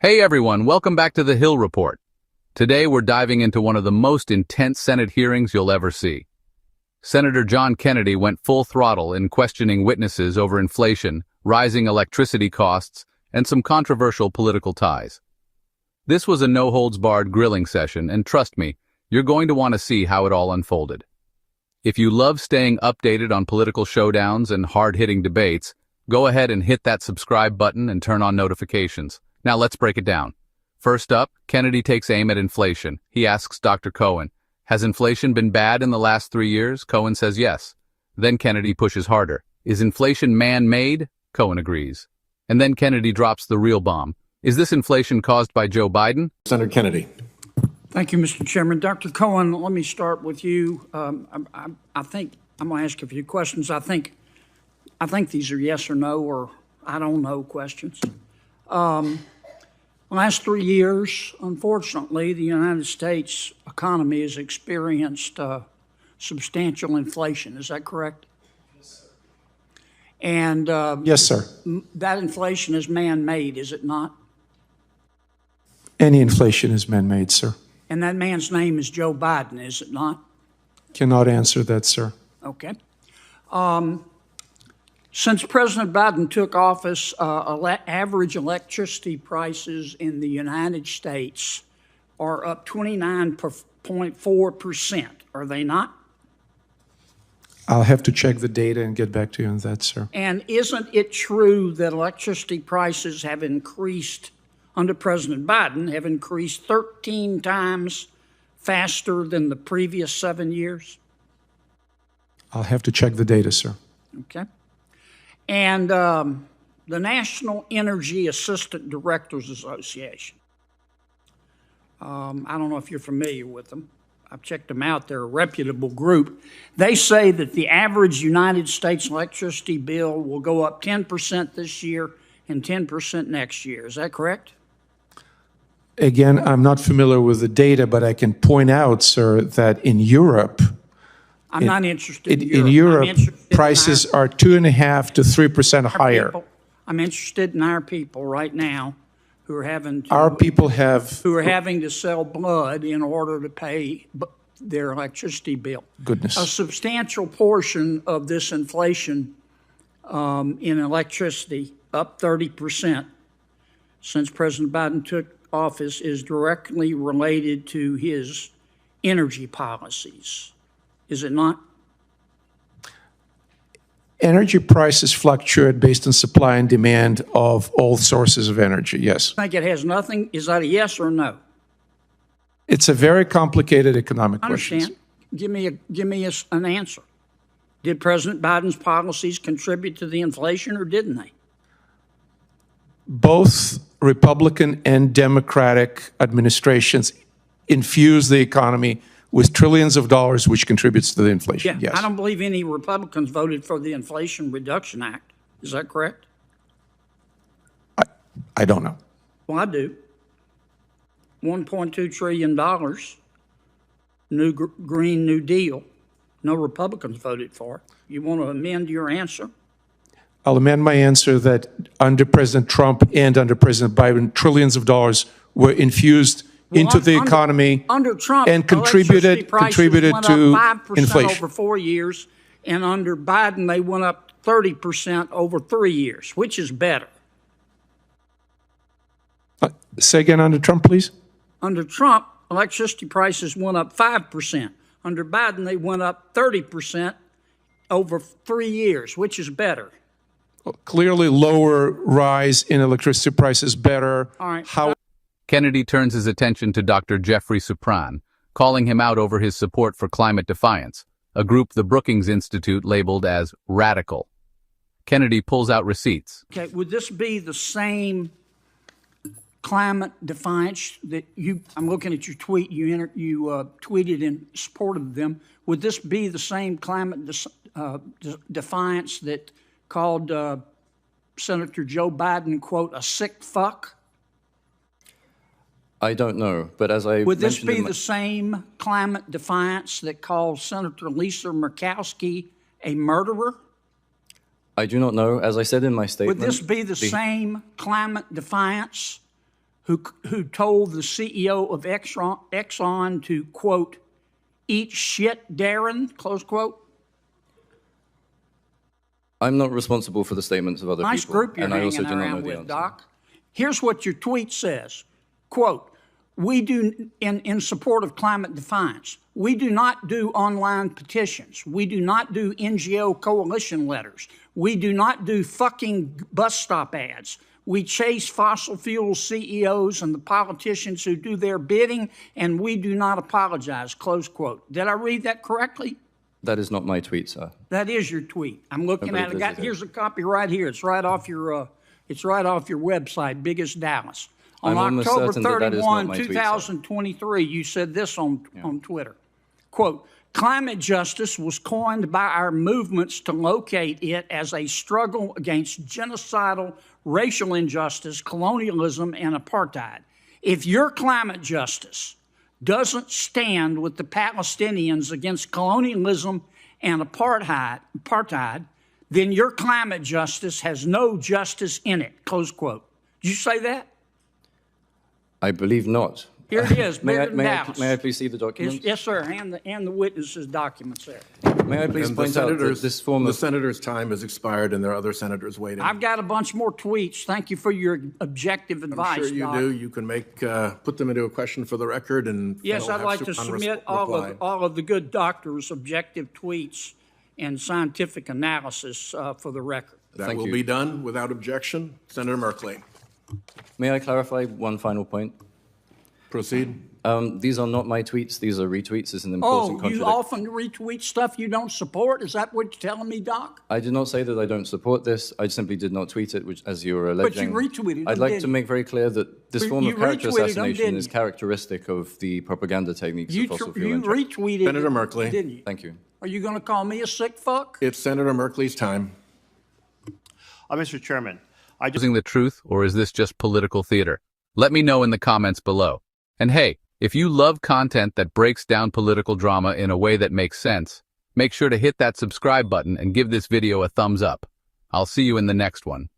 Hey everyone, welcome back to the Hill Report. Today we're diving into one of the most intense Senate hearings you'll ever see. Senator John Kennedy went full throttle in questioning witnesses over inflation, rising electricity costs, and some controversial political ties. This was a no-holds-barred grilling session, and trust me, you're going to want to see how it all unfolded. If you love staying updated on political showdowns and hard-hitting debates, go ahead and hit that subscribe button and turn on notifications. Now let's break it down. First up, Kennedy takes aim at inflation. He asks Dr. Cohen, has inflation been bad in the last 3 years? Cohen says yes. Then Kennedy pushes harder. Is inflation man-made? Cohen agrees. And then Kennedy drops the real bomb. Is this inflation caused by Joe Biden? Senator Kennedy. Thank you, Mr. Chairman. Dr. Cohen, let me start with you. I think I'm going to ask a few questions. I think these are yes or no or I don't know questions. Last 3 years, unfortunately, the United States economy has experienced substantial inflation. Is that correct? Yes, sir. And yes, sir. That inflation is man-made, is it not? Any inflation is man-made, sir. And that man's name is Joe Biden, is it not? Cannot answer that, sir. Okay. Since President Biden took office, average electricity prices in the United States are up 29.4%. Are they not? I'll have to check the data and get back to you on that, sir. And isn't it true that electricity prices have increased under President Biden, have increased 13 times faster than the previous 7 years? I'll have to check the data, sir. Okay. And the National Energy Assistant Directors Association. I don't know if you're familiar with them. I've checked them out. They're a reputable group. They say that the average United States electricity bill will go up 10% this year and 10% next year. Is that correct? Again, I'm not familiar with the data, but I can point out, sir, that in Europe, I'm not interested in Europe, prices are 2.5% to 3% higher. I'm interested in our people right now who are having to, who are having to sell blood in order to pay their electricity bill. Goodness. A substantial portion of this inflation in electricity, up 30% since President Biden took office, is directly related to his energy policies. Is it not? Energy prices fluctuate based on supply and demand of all sources of energy, yes. I think it has nothing. Is that a yes or no? It's a very complicated economic question. I understand. Give me an answer. Did President Biden's policies contribute to the inflation or didn't they? Both Republican and Democratic administrations infuse the economy with trillions of dollars, which contributes to the inflation. Yeah, yes. I don't believe any Republicans voted for the Inflation Reduction Act. Is that correct? I don't know. Well, I do. $1.2 trillion, Green New Deal. No Republicans voted for it. You want to amend your answer? I'll amend my answer that under President Trump and under President Biden, trillions of dollars were infused into the economy under Trump, and contributed to inflation. Over 4 years, and under Biden, they went up 30% over 3 years. Which is better? Say again, under Trump, please. Under Trump, electricity prices went up 5%. Under Biden, they went up 30% over 3 years. Which is better? Clearly, lower rise in electricity prices better. All right. Kennedy turns his attention to Dr. Geoffrey Supran, calling him out over his support for climate defiance, a group the Brookings Institute labeled as radical. Kennedy pulls out receipts. Okay, would this be the same climate defiance that I'm looking at your tweet, you tweeted in support of them. Would this be the same climate defiance that called Senator Joe Biden, quote, a sick fuck? I don't know, but as I would this be the same climate defiance that called Senator Lisa Murkowski a murderer? I do not know. As I said in my statement, would this be the same climate defiance who told the CEO of Exxon to, quote, eat shit, Darren, close quote? I'm not responsible for the statements of other Nice people. group you're and I also hanging do not know around the with, answer. Doc. Here's what your tweet says, quote, we do, in support of climate defiance, we do not do online petitions. We do not do NGO coalition letters. We do not do fucking bus stop ads. We chase fossil fuel CEOs and the politicians who do their bidding, and we do not apologize, close quote. Did I read that correctly? That is not my tweet, sir. That is your tweet. I'm looking at it. visited. Here's a copy right here. It's right off your website, Biggest Dallas. On I'm almost October certain that is not 31, my tweet, sir. 2023, you said this on Twitter. Quote, climate justice was coined by our movements to locate it as a struggle against genocidal racial injustice, colonialism, and apartheid. If your climate justice doesn't stand with the Palestinians against colonialism and apartheid, then your climate justice has no justice in it, close quote. Did you say that? I believe not. Here it is, May Dallas. I please see the document? Yes, sir, and the witnesses' documents there. May I please And the point out that senator's, this form the of... senator's time has expired, and there are other senators waiting. I've got a bunch more tweets. Thank you for your objective advice, I'm sure you Doc. do. You can put them into a question for the record, and Yes, they'll I'd have like to submit all of the good doctors' objective tweets and scientific analysis for the record. That Thank will you. be done without objection. Senator Merkley, May I clarify one final point? proceed. These are not my tweets. These are retweets. It's an important Oh, you contradiction. often retweet stuff you don't support? Is that what you're telling me, Doc? I did not say that I don't support this. I simply did not tweet it, which, as you were But you alleging. retweeted them, I'd like didn't to you? make very clear that this form You of character retweeted them, assassination didn't is you? characteristic of the propaganda techniques You of fossil fuel interest. retweeted Senator it, Merkley. didn't you? Thank you. Are you going to call me a sick fuck? It's Senator Merkley's time. Mr. Chairman, I just Using the truth, or is this just political theater? Let me know in the comments below. And hey, if you love content that breaks down political drama in a way that makes sense, make sure to hit that subscribe button and give this video a thumbs up. I'll see you in the next one.